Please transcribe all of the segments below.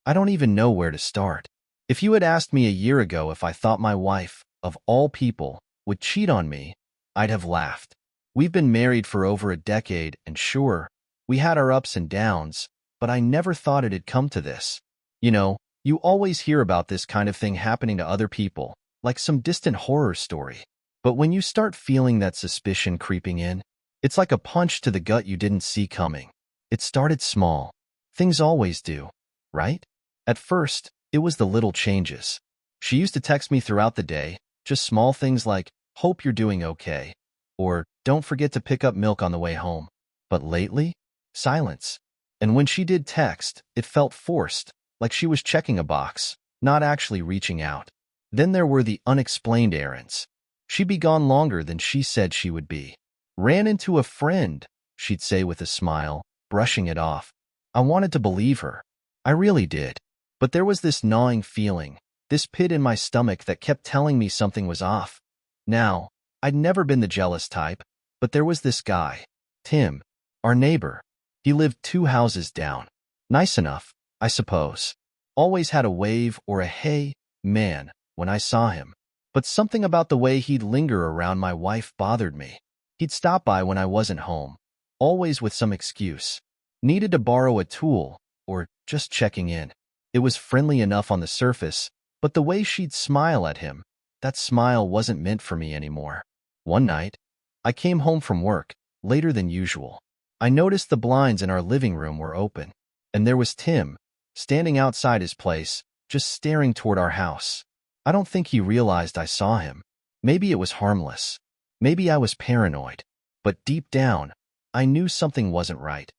I don't even know where to start. If you had asked me a year ago if I thought my wife, of all people, would cheat on me, I'd have laughed. We've been married for over a decade, and sure, we had our ups and downs, but I never thought it'd come to this. You always hear about this kind of thing happening to other people, like some distant horror story. But when you start feeling that suspicion creeping in, it's like a punch to the gut you didn't see coming. It started small. Things always do, right? At first, it was the little changes. She used to text me throughout the day, just small things like, "Hope you're doing okay," or "Don't forget to pick up milk on the way home." But lately, silence. And when she did text, it felt forced, like she was checking a box, not actually reaching out. Then there were the unexplained errands. She'd be gone longer than she said she would be. "Ran into a friend," she'd say with a smile, brushing it off. I wanted to believe her. I really did. But there was this gnawing feeling, this pit in my stomach that kept telling me something was off. Now, I'd never been the jealous type, but there was this guy, Tim, our neighbor. He lived 2 houses down. Nice enough, I suppose. Always had a wave or a "hey, man," when I saw him. But something about the way he'd linger around my wife bothered me. He'd stop by when I wasn't home, always with some excuse. Needed to borrow a tool, or just checking in. It was friendly enough on the surface, but the way she'd smile at him, that smile wasn't meant for me anymore. One night, I came home from work, later than usual. I noticed the blinds in our living room were open, and there was Tim, standing outside his place, just staring toward our house. I don't think he realized I saw him. Maybe it was harmless. Maybe I was paranoid. But deep down, I knew something wasn't right.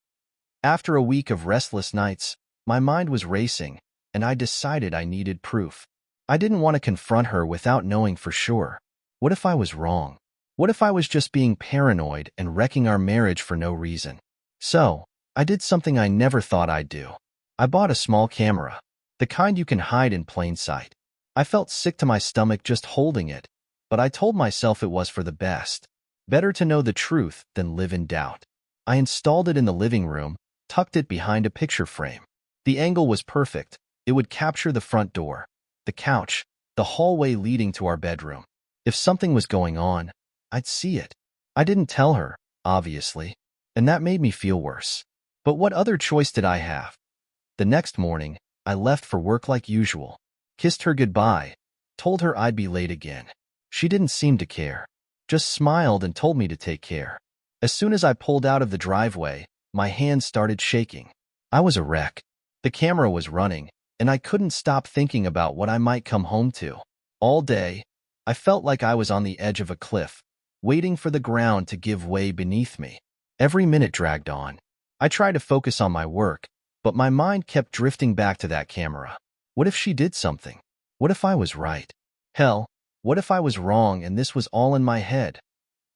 After a week of restless nights, my mind was racing, and I decided I needed proof. I didn't want to confront her without knowing for sure. What if I was wrong? What if I was just being paranoid and wrecking our marriage for no reason? So, I did something I never thought I'd do. I bought a small camera, the kind you can hide in plain sight. I felt sick to my stomach just holding it, but I told myself it was for the best. Better to know the truth than live in doubt. I installed it in the living room, tucked it behind a picture frame. The angle was perfect. It would capture the front door, the couch, the hallway leading to our bedroom. If something was going on, I'd see it. I didn't tell her, obviously, and that made me feel worse. But what other choice did I have? The next morning, I left for work like usual, kissed her goodbye, told her I'd be late again. She didn't seem to care, just smiled and told me to take care. As soon as I pulled out of the driveway, my hands started shaking. I was a wreck. The camera was running, and I couldn't stop thinking about what I might come home to. All day, I felt like I was on the edge of a cliff, waiting for the ground to give way beneath me. Every minute dragged on. I tried to focus on my work, but my mind kept drifting back to that camera. What if she did something? What if I was right? Hell, what if I was wrong and this was all in my head?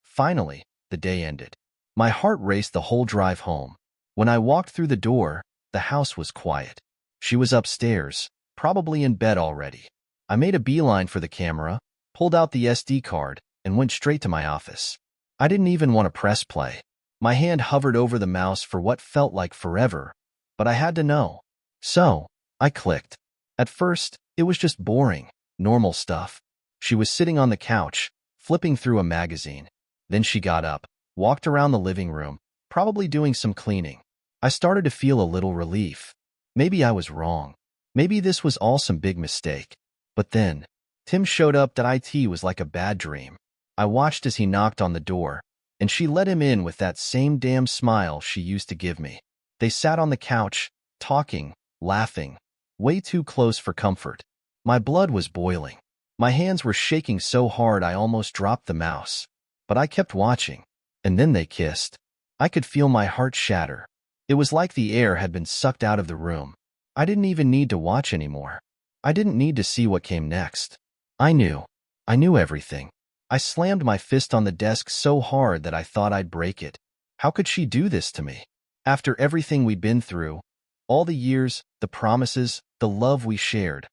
Finally, the day ended. My heart raced the whole drive home. When I walked through the door, the house was quiet. She was upstairs, probably in bed already. I made a beeline for the camera, pulled out the SD card, and went straight to my office. I didn't even want to press play. My hand hovered over the mouse for what felt like forever, but I had to know. So, I clicked. At first, it was just boring, normal stuff. She was sitting on the couch, flipping through a magazine. Then she got up, walked around the living room, probably doing some cleaning. I started to feel a little relief. Maybe I was wrong. Maybe this was all some big mistake. But then, Tim showed up. That it was like a bad dream. I watched as he knocked on the door, and she let him in with that same damn smile she used to give me. They sat on the couch, talking, laughing, way too close for comfort. My blood was boiling. My hands were shaking so hard I almost dropped the mouse. But I kept watching, and then they kissed. I could feel my heart shatter. It was like the air had been sucked out of the room. I didn't even need to watch anymore. I didn't need to see what came next. I knew. I knew everything. I slammed my fist on the desk so hard that I thought I'd break it. How could she do this to me? After everything we'd been through, all the years, the promises, the love we shared,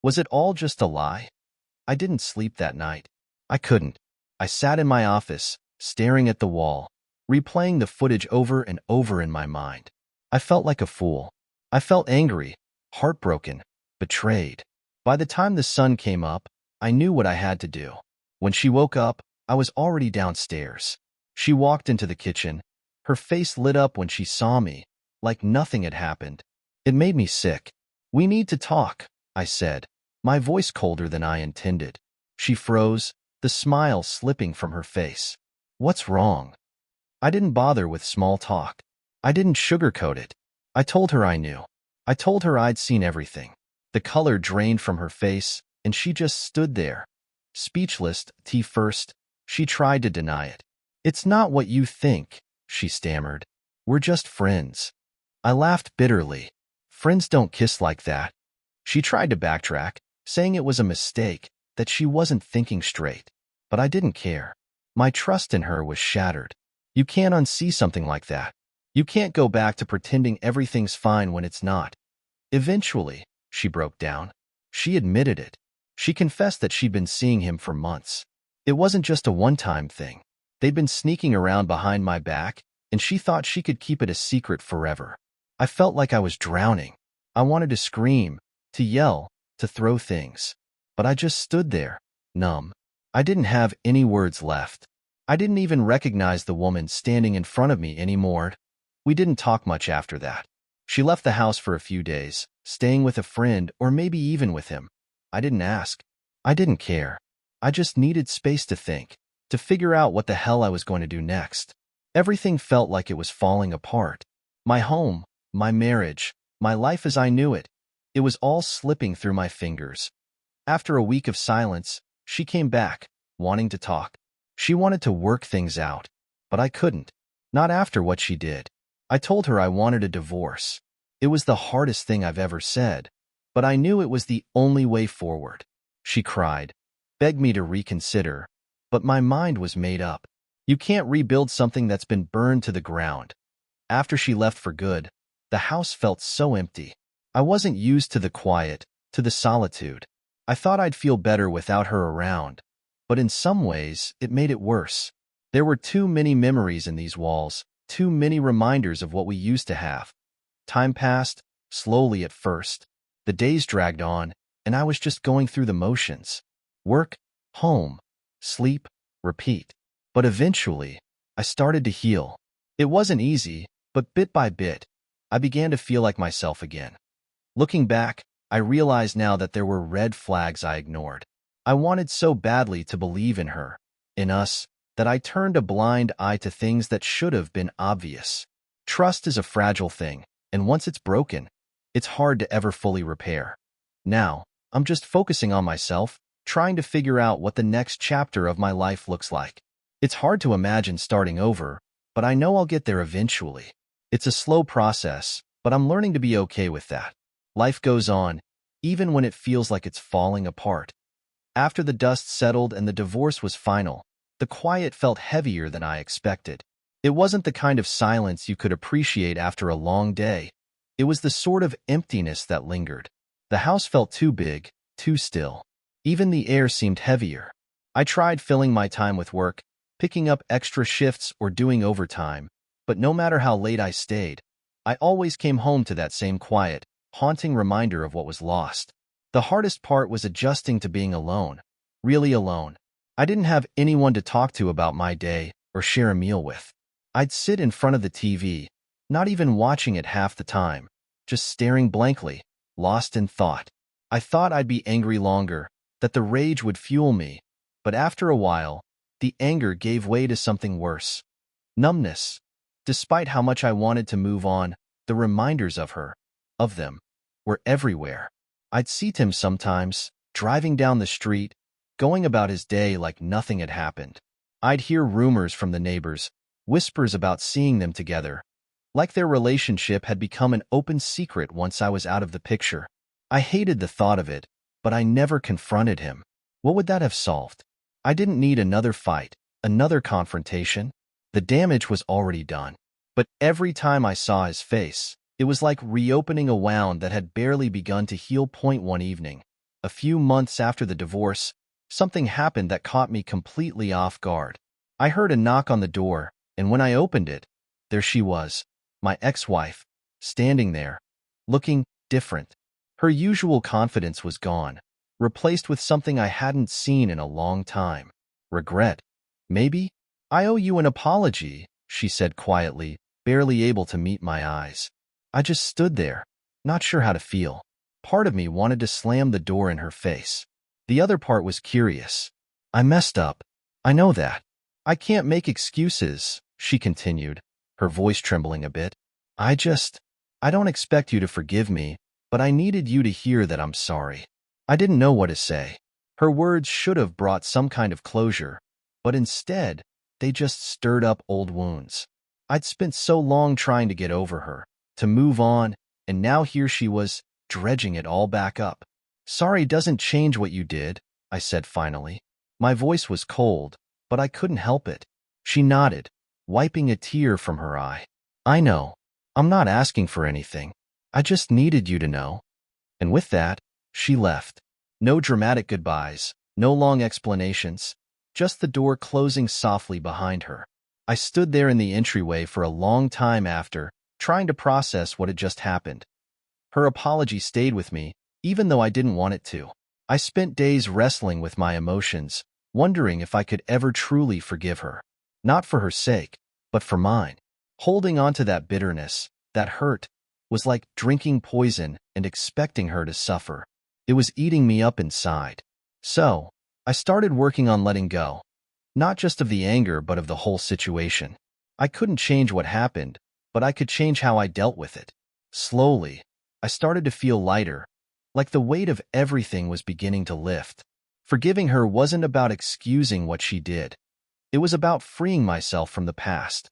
was it all just a lie? I didn't sleep that night. I couldn't. I sat in my office, staring at the wall, replaying the footage over and over in my mind. I felt like a fool. I felt angry, heartbroken, betrayed. By the time the sun came up, I knew what I had to do. When she woke up, I was already downstairs. She walked into the kitchen. Her face lit up when she saw me, like nothing had happened. It made me sick. "We need to talk," I said, my voice colder than I intended. She froze, the smile slipping from her face. "What's wrong?" I didn't bother with small talk. I didn't sugarcoat it. I told her I knew. I told her I'd seen everything. The color drained from her face, and she just stood there. Speechless, tea first, she tried to deny it. "It's not what you think," she stammered. "We're just friends." I laughed bitterly. "Friends don't kiss like that." She tried to backtrack, saying it was a mistake, that she wasn't thinking straight. But I didn't care. My trust in her was shattered. You can't unsee something like that. You can't go back to pretending everything's fine when it's not. Eventually, she broke down. She admitted it. She confessed that she'd been seeing him for months. It wasn't just a one-time thing. They'd been sneaking around behind my back, and she thought she could keep it a secret forever. I felt like I was drowning. I wanted to scream, to yell, to throw things. But I just stood there, numb. I didn't have any words left. I didn't even recognize the woman standing in front of me anymore. We didn't talk much after that. She left the house for a few days, staying with a friend or maybe even with him. I didn't ask. I didn't care. I just needed space to think, to figure out what the hell I was going to do next. Everything felt like it was falling apart. My home, my marriage, my life as I knew it. It was all slipping through my fingers. After a week of silence, she came back, wanting to talk. She wanted to work things out, but I couldn't. Not after what she did. I told her I wanted a divorce. It was the hardest thing I've ever said, but I knew it was the only way forward. She cried, begged me to reconsider, but my mind was made up. You can't rebuild something that's been burned to the ground. After she left for good, the house felt so empty. I wasn't used to the quiet, to the solitude. I thought I'd feel better without her around, but in some ways, it made it worse. There were too many memories in these walls, too many reminders of what we used to have. Time passed, slowly at first. The days dragged on, and I was just going through the motions. Work, home, sleep, repeat. But eventually, I started to heal. It wasn't easy, but bit by bit, I began to feel like myself again. Looking back, I realize now that there were red flags I ignored. I wanted so badly to believe in her, in us, that I turned a blind eye to things that should have been obvious. Trust is a fragile thing, and once it's broken, it's hard to ever fully repair. Now, I'm just focusing on myself, trying to figure out what the next chapter of my life looks like. It's hard to imagine starting over, but I know I'll get there eventually. It's a slow process, but I'm learning to be okay with that. Life goes on, even when it feels like it's falling apart. After the dust settled and the divorce was final, the quiet felt heavier than I expected. It wasn't the kind of silence you could appreciate after a long day. It was the sort of emptiness that lingered. The house felt too big, too still. Even the air seemed heavier. I tried filling my time with work, picking up extra shifts or doing overtime, but no matter how late I stayed, I always came home to that same quiet, haunting reminder of what was lost. The hardest part was adjusting to being alone, really alone. I didn't have anyone to talk to about my day or share a meal with. I'd sit in front of the TV, not even watching it half the time, just staring blankly, lost in thought. I thought I'd be angry longer, that the rage would fuel me, but after a while, the anger gave way to something worse. Numbness. Despite how much I wanted to move on, the reminders of her, of them, were everywhere. I'd see Tim sometimes, driving down the street, going about his day like nothing had happened. I'd hear rumors from the neighbors, whispers about seeing them together, like their relationship had become an open secret once I was out of the picture. I hated the thought of it, but I never confronted him. What would that have solved? I didn't need another fight, another confrontation. The damage was already done. But every time I saw his face, it was like reopening a wound that had barely begun to heal. One evening, a few months after the divorce, something happened that caught me completely off guard. I heard a knock on the door, and when I opened it, there she was, my ex-wife, standing there, looking different. Her usual confidence was gone, replaced with something I hadn't seen in a long time. Regret. Maybe? I owe you an apology, she said quietly, barely able to meet my eyes. I just stood there, not sure how to feel. Part of me wanted to slam the door in her face. The other part was curious. I messed up. I know that. I can't make excuses, she continued, her voice trembling a bit. I don't expect you to forgive me, but I needed you to hear that I'm sorry. I didn't know what to say. Her words should have brought some kind of closure, but instead, they just stirred up old wounds. I'd spent so long trying to get over her, to move on, and now here she was, dredging it all back up. Sorry doesn't change what you did, I said finally. My voice was cold, but I couldn't help it. She nodded, wiping a tear from her eye. I know. I'm not asking for anything. I just needed you to know. And with that, she left. No dramatic goodbyes, no long explanations, just the door closing softly behind her. I stood there in the entryway for a long time after, trying to process what had just happened. Her apology stayed with me, even though I didn't want it to. I spent days wrestling with my emotions, wondering if I could ever truly forgive her. Not for her sake, but for mine. Holding on to that bitterness, that hurt, was like drinking poison and expecting her to suffer. It was eating me up inside. So, I started working on letting go. Not just of the anger, but of the whole situation. I couldn't change what happened, but I could change how I dealt with it. Slowly, I started to feel lighter, like the weight of everything was beginning to lift. Forgiving her wasn't about excusing what she did. It was about freeing myself from the past.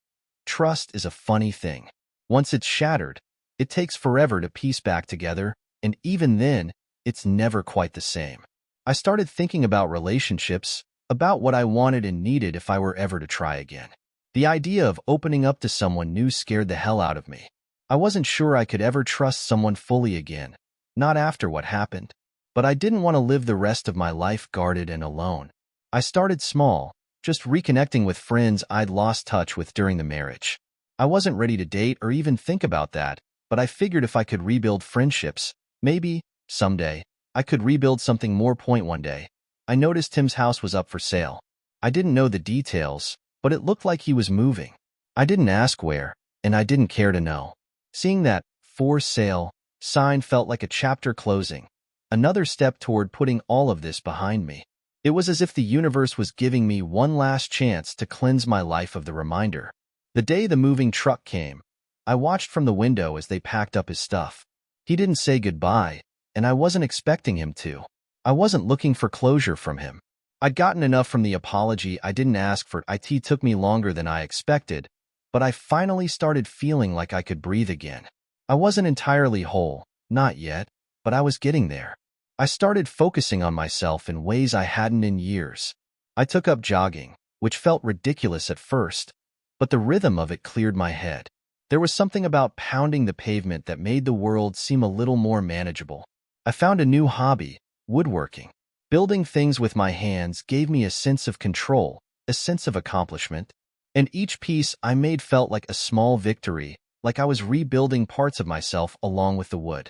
Trust is a funny thing. Once it's shattered, it takes forever to piece back together, and even then, it's never quite the same. I started thinking about relationships, about what I wanted and needed if I were ever to try again. The idea of opening up to someone new scared the hell out of me. I wasn't sure I could ever trust someone fully again, not after what happened. But I didn't want to live the rest of my life guarded and alone. I started small, just reconnecting with friends I'd lost touch with during the marriage. I wasn't ready to date or even think about that, but I figured if I could rebuild friendships, maybe, someday, I could rebuild something more. One day, I noticed Tim's house was up for sale. I didn't know the details, but it looked like he was moving. I didn't ask where, and I didn't care to know. Seeing that "for sale" sign felt like a chapter closing, another step toward putting all of this behind me. It was as if the universe was giving me one last chance to cleanse my life of the reminder. The day the moving truck came, I watched from the window as they packed up his stuff. He didn't say goodbye, and I wasn't expecting him to. I wasn't looking for closure from him. I'd gotten enough from the apology I didn't ask for. It took me longer than I expected, but I finally started feeling like I could breathe again. I wasn't entirely whole, not yet, but I was getting there. I started focusing on myself in ways I hadn't in years. I took up jogging, which felt ridiculous at first, but the rhythm of it cleared my head. There was something about pounding the pavement that made the world seem a little more manageable. I found a new hobby, woodworking. Building things with my hands gave me a sense of control, a sense of accomplishment, and each piece I made felt like a small victory, like I was rebuilding parts of myself along with the wood.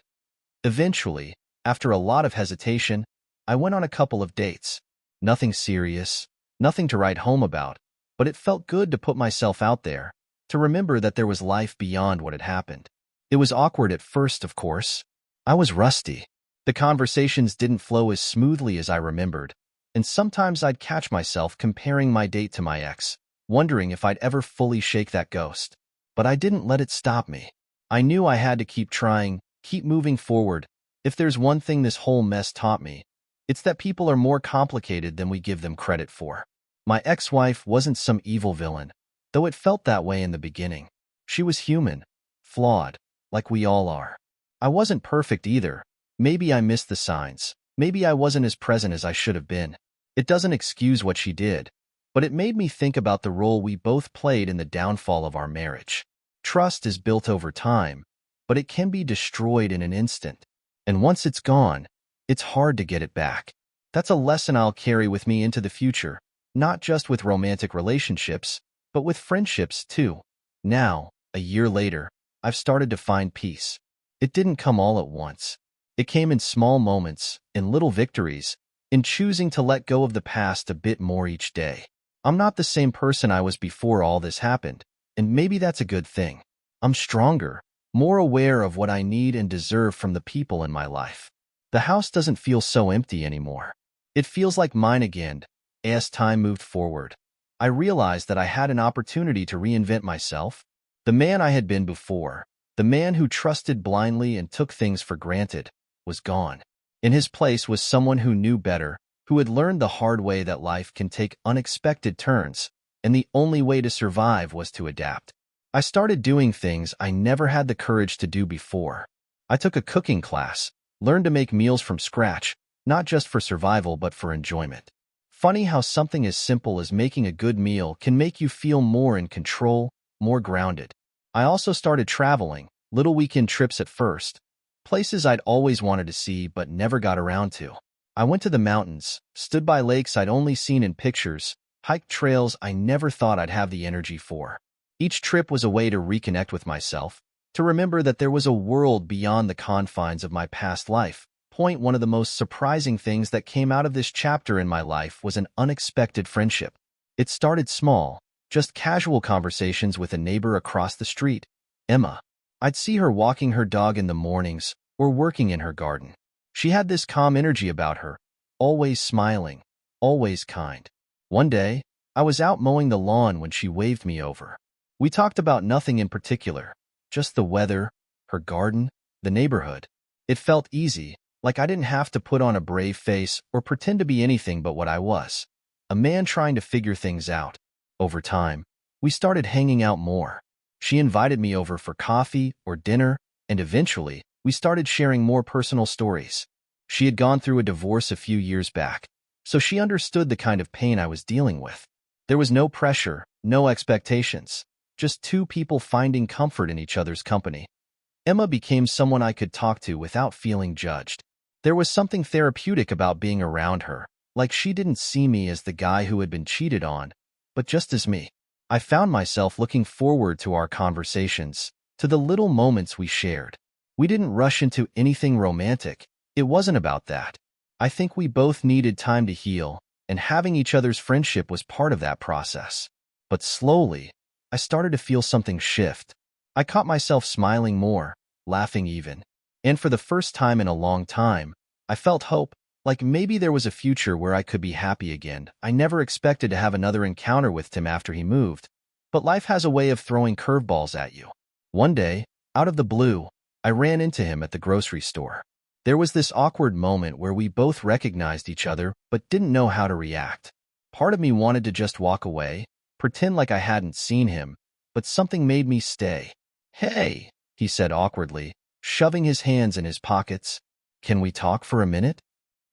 Eventually, after a lot of hesitation, I went on a couple of dates. Nothing serious, nothing to write home about, but it felt good to put myself out there, to remember that there was life beyond what had happened. It was awkward at first, of course. I was rusty. The conversations didn't flow as smoothly as I remembered, and sometimes I'd catch myself comparing my date to my ex, wondering if I'd ever fully shake that ghost. But I didn't let it stop me. I knew I had to keep trying, keep moving forward. If there's one thing this whole mess taught me, it's that people are more complicated than we give them credit for. My ex-wife wasn't some evil villain, though it felt that way in the beginning. She was human, flawed, like we all are. I wasn't perfect either. Maybe I missed the signs. Maybe I wasn't as present as I should have been. It doesn't excuse what she did, but it made me think about the role we both played in the downfall of our marriage. Trust is built over time, but it can be destroyed in an instant. And once it's gone, it's hard to get it back. That's a lesson I'll carry with me into the future, not just with romantic relationships, but with friendships too. Now, a year later, I've started to find peace. It didn't come all at once. It came in small moments, in little victories, in choosing to let go of the past a bit more each day. I'm not the same person I was before all this happened, and maybe that's a good thing. I'm stronger, more aware of what I need and deserve from the people in my life. The house doesn't feel so empty anymore. It feels like mine again, as time moved forward. I realized that I had an opportunity to reinvent myself. The man I had been before, the man who trusted blindly and took things for granted, was gone. In his place was someone who knew better, who had learned the hard way that life can take unexpected turns, and the only way to survive was to adapt. I started doing things I never had the courage to do before. I took a cooking class, learned to make meals from scratch, not just for survival but for enjoyment. Funny how something as simple as making a good meal can make you feel more in control, more grounded. I also started traveling, little weekend trips at first, places I'd always wanted to see but never got around to. I went to the mountains, stood by lakes I'd only seen in pictures, hiked trails I never thought I'd have the energy for. Each trip was a way to reconnect with myself, to remember that there was a world beyond the confines of my past life. One of the most surprising things that came out of this chapter in my life was an unexpected friendship. It started small, just casual conversations with a neighbor across the street, Emma. I'd see her walking her dog in the mornings or working in her garden. She had this calm energy about her, always smiling, always kind. One day, I was out mowing the lawn when she waved me over. We talked about nothing in particular, just the weather, her garden, the neighborhood. It felt easy, like I didn't have to put on a brave face or pretend to be anything but what I was, a man trying to figure things out. Over time, we started hanging out more. She invited me over for coffee or dinner, and eventually, we started sharing more personal stories. She had gone through a divorce a few years back, so she understood the kind of pain I was dealing with. There was no pressure, no expectations, just two people finding comfort in each other's company. Emma became someone I could talk to without feeling judged. There was something therapeutic about being around her, like she didn't see me as the guy who had been cheated on, but just as me. I found myself looking forward to our conversations, to the little moments we shared. We didn't rush into anything romantic. It wasn't about that. I think we both needed time to heal, and having each other's friendship was part of that process. But slowly, I started to feel something shift. I caught myself smiling more, laughing even. And for the first time in a long time, I felt hope, like maybe there was a future where I could be happy again. I never expected to have another encounter with Tim after he moved, but life has a way of throwing curveballs at you. One day, out of the blue, I ran into him at the grocery store. There was this awkward moment where we both recognized each other but didn't know how to react. Part of me wanted to just walk away, pretend like I hadn't seen him, but something made me stay. "Hey," he said awkwardly, shoving his hands in his pockets. "Can we talk for a minute?"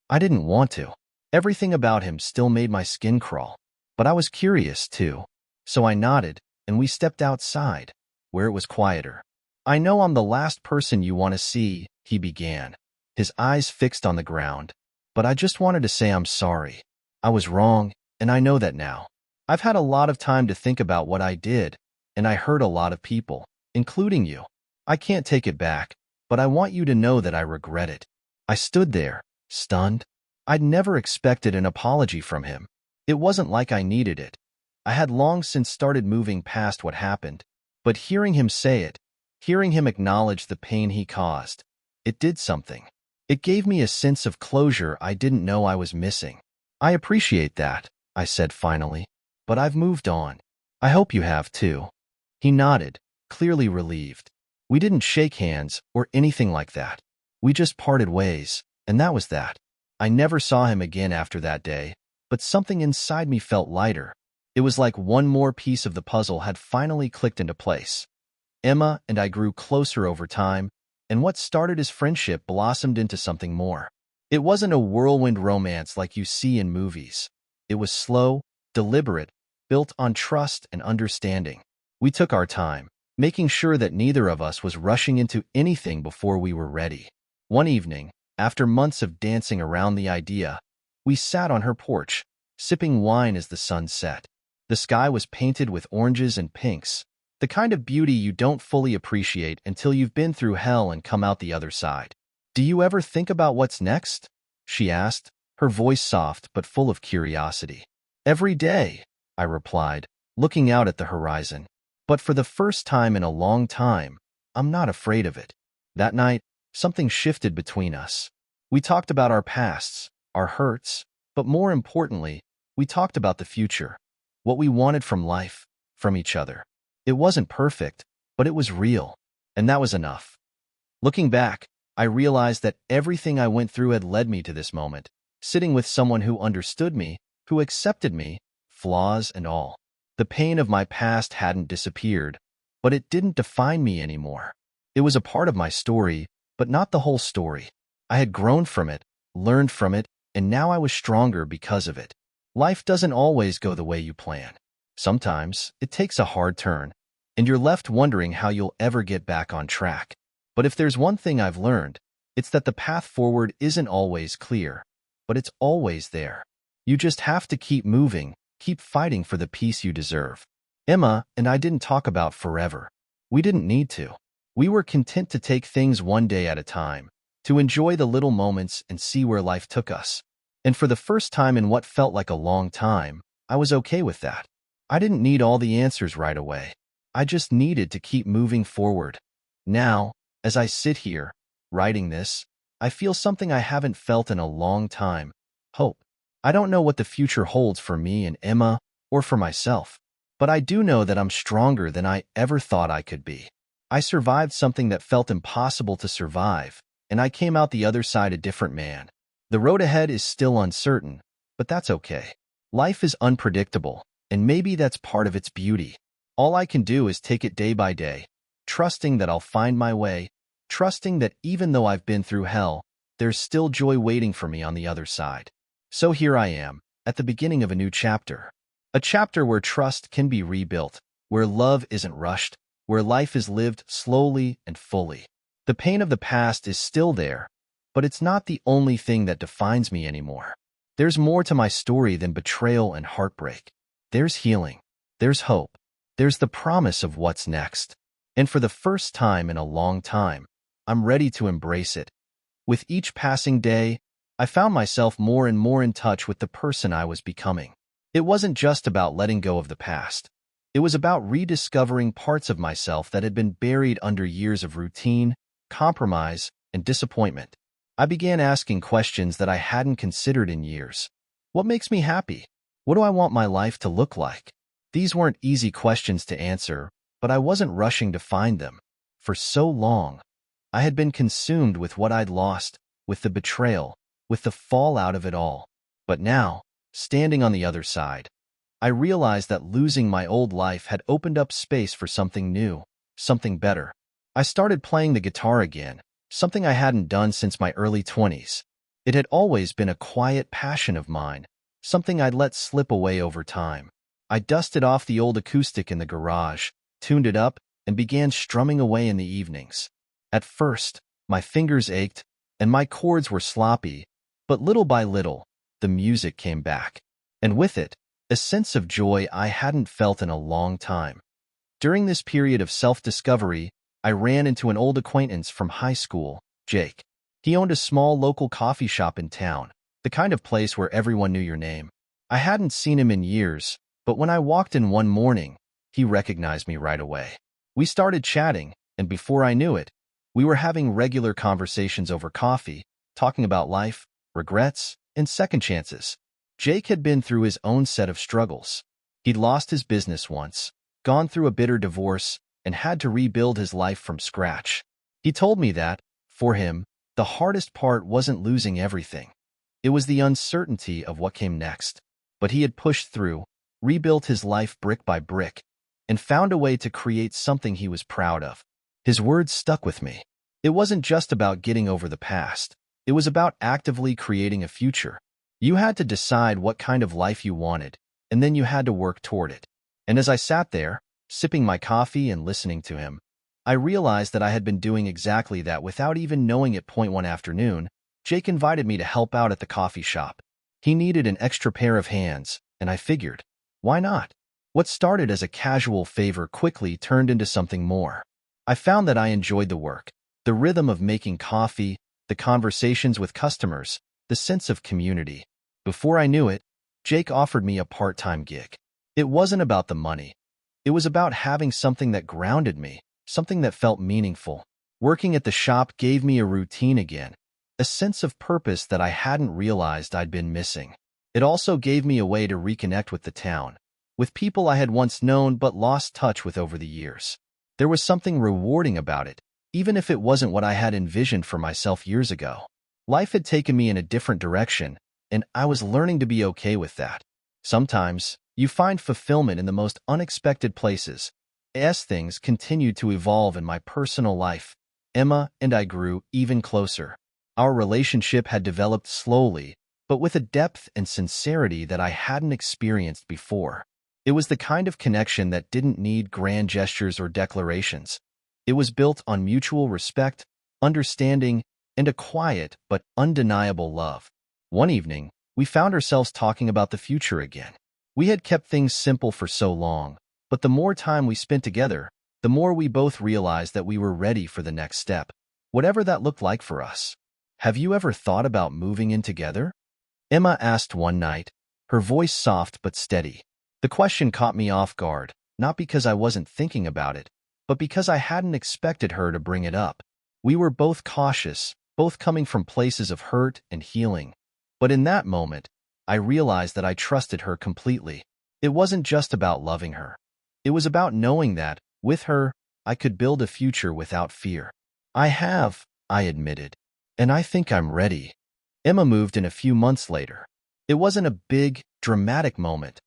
I didn't want to. Everything about him still made my skin crawl. But I was curious, too. So I nodded, and we stepped outside, where it was quieter. "I know I'm the last person you want to see," he began, his eyes fixed on the ground. "But I just wanted to say I'm sorry. I was wrong, and I know that now. I've had a lot of time to think about what I did, and I hurt a lot of people, including you. I can't take it back, but I want you to know that I regret it." I stood there, stunned. I'd never expected an apology from him. It wasn't like I needed it. I had long since started moving past what happened. But hearing him say it, hearing him acknowledge the pain he caused, it did something. It gave me a sense of closure I didn't know I was missing. "I appreciate that," I said finally, "but I've moved on. I hope you have too." He nodded, clearly relieved. We didn't shake hands or anything like that. We just parted ways, and that was that. I never saw him again after that day, but something inside me felt lighter. It was like one more piece of the puzzle had finally clicked into place. Emma and I grew closer over time, and what started as friendship blossomed into something more. It wasn't a whirlwind romance like you see in movies. It was slow, deliberate, built on trust and understanding. We took our time, making sure that neither of us was rushing into anything before we were ready. One evening, after months of dancing around the idea, we sat on her porch, sipping wine as the sun set. The sky was painted with oranges and pinks, the kind of beauty you don't fully appreciate until you've been through hell and come out the other side. Do you ever think about what's next? She asked, her voice soft but full of curiosity. Every day, I replied, looking out at the horizon. But for the first time in a long time, I'm not afraid of it. That night, something shifted between us. We talked about our pasts, our hurts, but more importantly, we talked about the future, what we wanted from life, from each other. It wasn't perfect, but it was real, and that was enough. Looking back, I realized that everything I went through had led me to this moment, sitting with someone who understood me, who accepted me, flaws and all. The pain of my past hadn't disappeared, but it didn't define me anymore. It was a part of my story, but not the whole story. I had grown from it, learned from it, and now I was stronger because of it. Life doesn't always go the way you plan. Sometimes it takes a hard turn, and you're left wondering how you'll ever get back on track. But if there's one thing I've learned, it's that the path forward isn't always clear, but it's always there. You just have to keep moving, keep fighting for the peace you deserve. Emma and I didn't talk about forever. We didn't need to. We were content to take things one day at a time, to enjoy the little moments and see where life took us. And for the first time in what felt like a long time, I was okay with that. I didn't need all the answers right away. I just needed to keep moving forward. Now, as I sit here, writing this, I feel something I haven't felt in a long time: hope. I don't know what the future holds for me and Emma, or for myself, but I do know that I'm stronger than I ever thought I could be. I survived something that felt impossible to survive, and I came out the other side a different man. The road ahead is still uncertain, but that's okay. Life is unpredictable, and maybe that's part of its beauty. All I can do is take it day by day, trusting that I'll find my way, trusting that even though I've been through hell, there's still joy waiting for me on the other side. So here I am, at the beginning of a new chapter. A chapter where trust can be rebuilt, where love isn't rushed, where life is lived slowly and fully. The pain of the past is still there, but it's not the only thing that defines me anymore. There's more to my story than betrayal and heartbreak. There's healing. There's hope. There's the promise of what's next. And for the first time in a long time, I'm ready to embrace it. With each passing day, I found myself more and more in touch with the person I was becoming. It wasn't just about letting go of the past. It was about rediscovering parts of myself that had been buried under years of routine, compromise, and disappointment. I began asking questions that I hadn't considered in years. What makes me happy? What do I want my life to look like? These weren't easy questions to answer, but I wasn't rushing to find them. For so long, I had been consumed with what I'd lost, with the betrayal, with the fallout of it all. But now, standing on the other side, I realized that losing my old life had opened up space for something new, something better. I started playing the guitar again, something I hadn't done since my early 20s. It had always been a quiet passion of mine, something I'd let slip away over time. I dusted off the old acoustic in the garage, tuned it up, and began strumming away in the evenings. At first, my fingers ached, and my chords were sloppy, but little by little, the music came back. And with it, a sense of joy I hadn't felt in a long time. During this period of self-discovery, I ran into an old acquaintance from high school, Jake. He owned a small local coffee shop in town, the kind of place where everyone knew your name. I hadn't seen him in years, but when I walked in one morning, he recognized me right away. We started chatting, and before I knew it, we were having regular conversations over coffee, talking about life, regrets, and second chances. Jake had been through his own set of struggles. He'd lost his business once, gone through a bitter divorce, and had to rebuild his life from scratch. He told me that, for him, the hardest part wasn't losing everything. It was the uncertainty of what came next. But he had pushed through, rebuilt his life brick by brick, and found a way to create something he was proud of. His words stuck with me. It wasn't just about getting over the past. It was about actively creating a future. You had to decide what kind of life you wanted, and then you had to work toward it. And as I sat there, sipping my coffee and listening to him, I realized that I had been doing exactly that without even knowing it. One afternoon, Jake invited me to help out at the coffee shop. He needed an extra pair of hands, and I figured, why not? What started as a casual favor quickly turned into something more. I found that I enjoyed the work, the rhythm of making coffee, the conversations with customers, the sense of community. Before I knew it, Jake offered me a part-time gig. It wasn't about the money. It was about having something that grounded me, something that felt meaningful. Working at the shop gave me a routine again, a sense of purpose that I hadn't realized I'd been missing. It also gave me a way to reconnect with the town, with people I had once known but lost touch with over the years. There was something rewarding about it, even if it wasn't what I had envisioned for myself years ago. Life had taken me in a different direction, and I was learning to be okay with that. Sometimes, you find fulfillment in the most unexpected places. As things continued to evolve in my personal life, Emma and I grew even closer. Our relationship had developed slowly, but with a depth and sincerity that I hadn't experienced before. It was the kind of connection that didn't need grand gestures or declarations. It was built on mutual respect, understanding, and a quiet but undeniable love. One evening, we found ourselves talking about the future again. We had kept things simple for so long, but the more time we spent together, the more we both realized that we were ready for the next step, whatever that looked like for us. "Have you ever thought about moving in together?" Emma asked one night, her voice soft but steady. The question caught me off guard, not because I wasn't thinking about it, but because I hadn't expected her to bring it up. We were both cautious, both coming from places of hurt and healing. But in that moment, I realized that I trusted her completely. It wasn't just about loving her. It was about knowing that, with her, I could build a future without fear. I admitted, and I think I'm ready. Emma moved in a few months later. It wasn't a big, dramatic moment.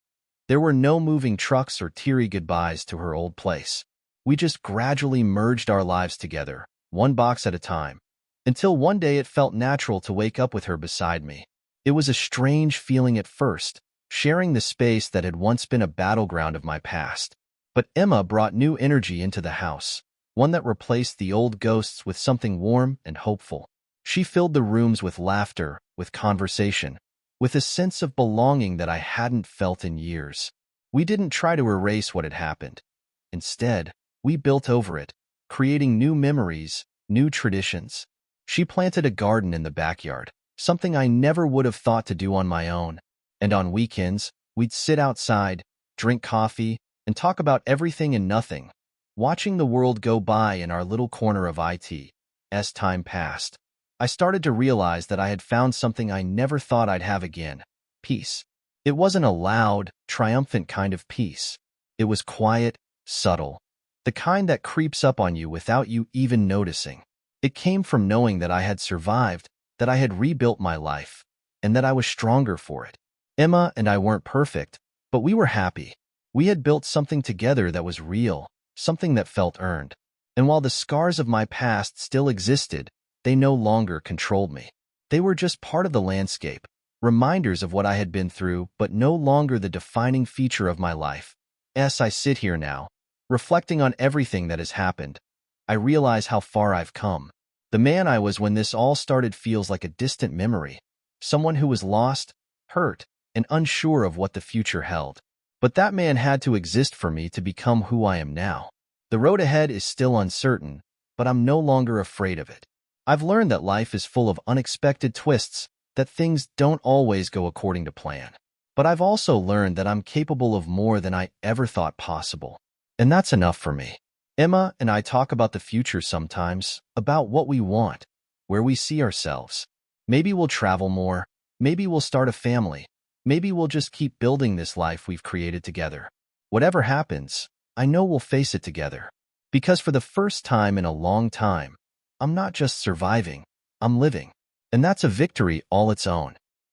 There were no moving trucks or teary goodbyes to her old place. We just gradually merged our lives together, one box at a time, until one day it felt natural to wake up with her beside me. It was a strange feeling at first, sharing the space that had once been a battleground of my past. But Emma brought new energy into the house, one that replaced the old ghosts with something warm and hopeful. She filled the rooms with laughter, with conversation, with a sense of belonging that I hadn't felt in years. We didn't try to erase what had happened. Instead, we built over it, creating new memories, new traditions. She planted a garden in the backyard, something I never would have thought to do on my own. And on weekends, we'd sit outside, drink coffee, and talk about everything and nothing, watching the world go by in our little corner of it. As time passed, I started to realize that I had found something I never thought I'd have again: peace. It wasn't a loud, triumphant kind of peace. It was quiet, subtle, the kind that creeps up on you without you even noticing. It came from knowing that I had survived, that I had rebuilt my life, and that I was stronger for it. Emma and I weren't perfect, but we were happy. We had built something together that was real, something that felt earned. And while the scars of my past still existed, they no longer controlled me. They were just part of the landscape, reminders of what I had been through, but no longer the defining feature of my life. As I sit here now, reflecting on everything that has happened, I realize how far I've come. The man I was when this all started feels like a distant memory, someone who was lost, hurt, and unsure of what the future held. But that man had to exist for me to become who I am now. The road ahead is still uncertain, but I'm no longer afraid of it. I've learned that life is full of unexpected twists, that things don't always go according to plan. But I've also learned that I'm capable of more than I ever thought possible. And that's enough for me. Emma and I talk about the future sometimes, about what we want, where we see ourselves. Maybe we'll travel more, maybe we'll start a family, maybe we'll just keep building this life we've created together. Whatever happens, I know we'll face it together. Because for the first time in a long time, I'm not just surviving, I'm living. And that's a victory all its own.